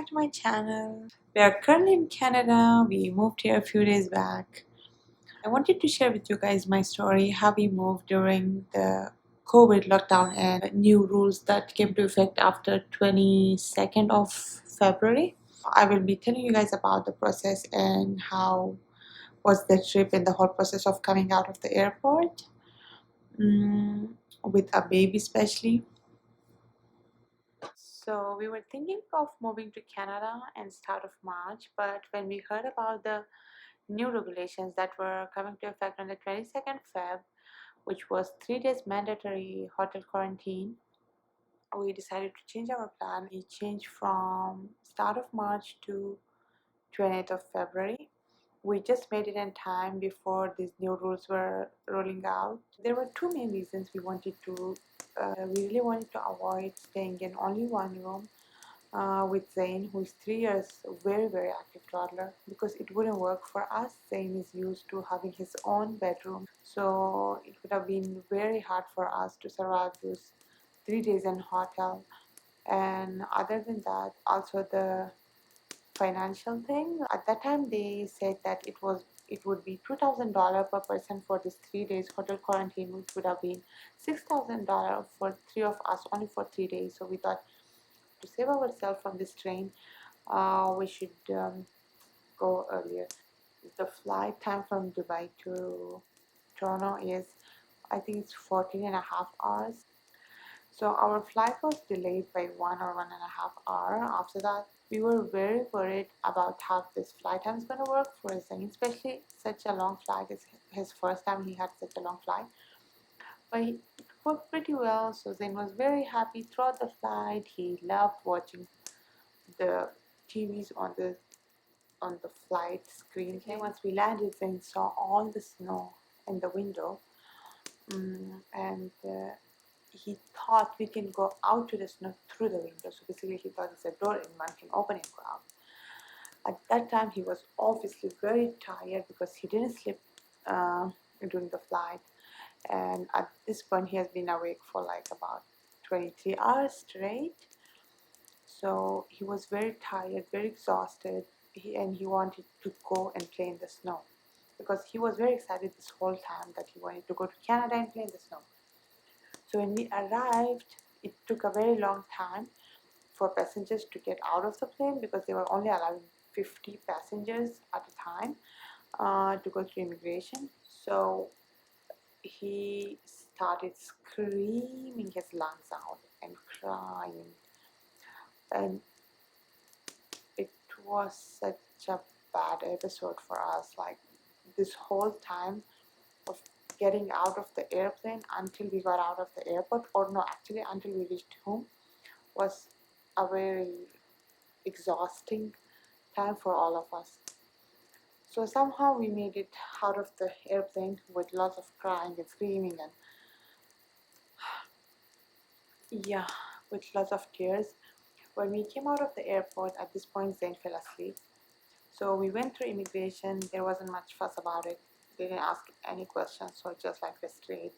to my channel. We are currently in Canada. We moved here a few days back. I wanted to share with you guys my story, how we moved during the COVID lockdown and new rules that came to effect after 22nd of February. I will be telling you guys about the process and how was the trip and the whole process of coming out of the airport with a baby especially. So we were thinking of moving to Canada and start of March, but when we heard about the new regulations that were coming to effect on the 22nd Feb, which was 3 days mandatory hotel quarantine, we decided to change our plan. We changed from start of March to 20th of February. We just made it in time before these new rules were rolling out. There were two main reasons we really wanted to avoid staying in only one room with Zayn, who is 3 years, very active toddler, because it wouldn't work for us. Zayn is used to having his own bedroom, so it would have been very hard for us to survive those 3 days in hotel. And other than that, also the financial thing. At that time, they said that it would be $2,000 per person for this 3 days hotel quarantine, which would have been $6,000 for three of us only for 3 days. So we thought to save ourselves from this train, we should go earlier. The flight time from Dubai to Toronto is, I think it's 14 and a half hours. So our flight was delayed by 1 or 1.5 hours. After that, we were very worried about how this flight time is going to work for Zayn, especially such a long flight. It's his first time he had such a long flight. But it worked pretty well, so Zayn was very happy throughout the flight. He loved watching the TVs on the flight screen. Okay, once we landed, Zayn saw all the snow in the window, and he thought we can go out to the snow through the window. So basically, he thought it's a door and one can open and go out. At that time, he was obviously very tired because he didn't sleep during the flight, and at this point, he has been awake for like about 23 hours straight. So he was very tired, very exhausted, and he wanted to go and play in the snow because he was very excited this whole time that he wanted to go to Canada and play in the snow. So when we arrived, it took a very long time for passengers to get out of the plane because they were only allowing 50 passengers at a time to go through immigration. So he started screaming his lungs out and crying, and it was such a bad episode for us. Like this whole time of getting out of the airplane until we got out of the airport, or no, actually until we reached home, was a very exhausting time for all of us. So somehow we made it out of the airplane with lots of crying and screaming and yeah, with lots of tears. When we came out of the airport, at this point Zayn fell asleep. So we went through immigration. There wasn't much fuss about it. They didn't ask any questions, so just like the straight.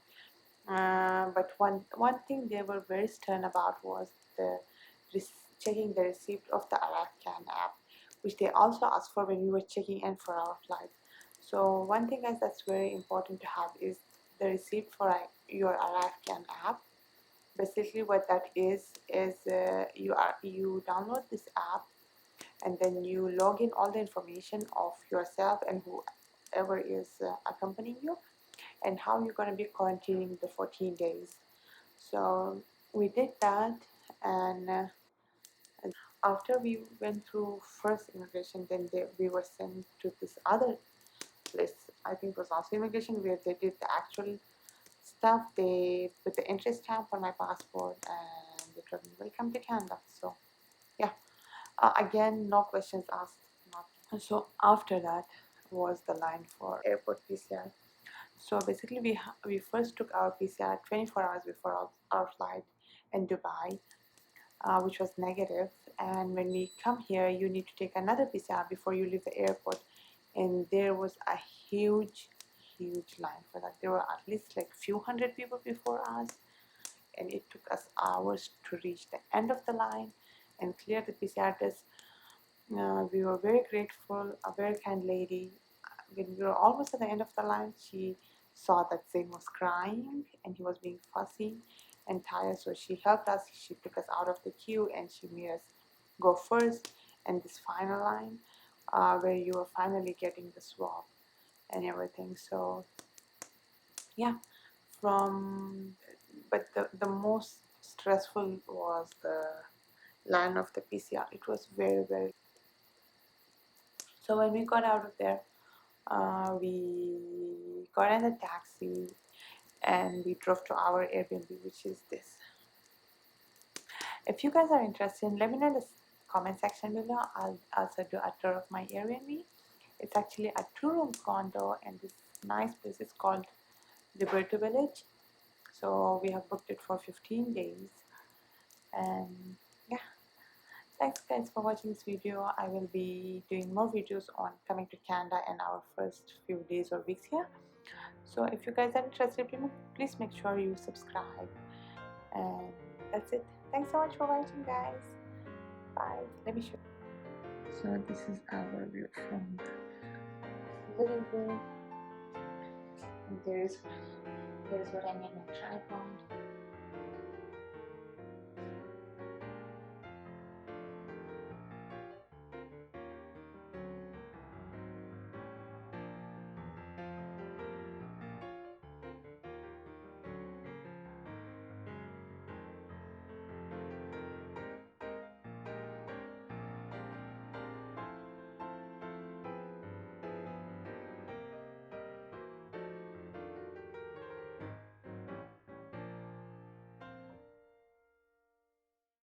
But one thing they were very stern about was the checking the receipt of the ArriveCan app, which they also asked for when we were checking in for our flight. So one thing, guys, that's very important to have is the receipt for your ArriveCan app. Basically, what that is you download this app and then you log in all the information of yourself and whoever is accompanying you and how you're going to be quarantining the 14 days. So we did that, and after we went through first immigration, then we were sent to this other place. I think it was also immigration where they did the actual stuff. They put the entry stamp on my passport and they told me welcome to Canada. So yeah, again, no questions asked. Nothing. So after that was the line for airport PCR. So basically, we first took our PCR 24 hours before our flight in Dubai, which was negative. And when we come here, you need to take another PCR before you leave the airport. And there was a huge line for that. There were at least like few hundred people before us, and it took us hours to reach the end of the line and clear the PCR test. We were very grateful, a very kind lady. When we were almost at the end of the line, she saw that Zayn was crying and he was being fussy and tired, so she helped us. She took us out of the queue and she made us go first. And this final line, where you were finally getting the swab and everything. So yeah, from but the most stressful was the line of the PCR. It was very. So when we got out of there, we got in a taxi and we drove to our Airbnb, which is this. If you guys are interested, let me know in the comment section below. I'll also do a tour of my Airbnb. It's actually a 2-room condo, and this nice place is called Liberty Village. So we have booked it for 15 days. And yeah, thanks guys for watching this video. I will be doing more videos on coming to Canada and our first few days or weeks here. So if you guys are interested, please make sure you subscribe. And that's it. Thanks so much for watching, guys. Bye. Let me show you. So this is our view from the living room. And there's what I mean by tripod.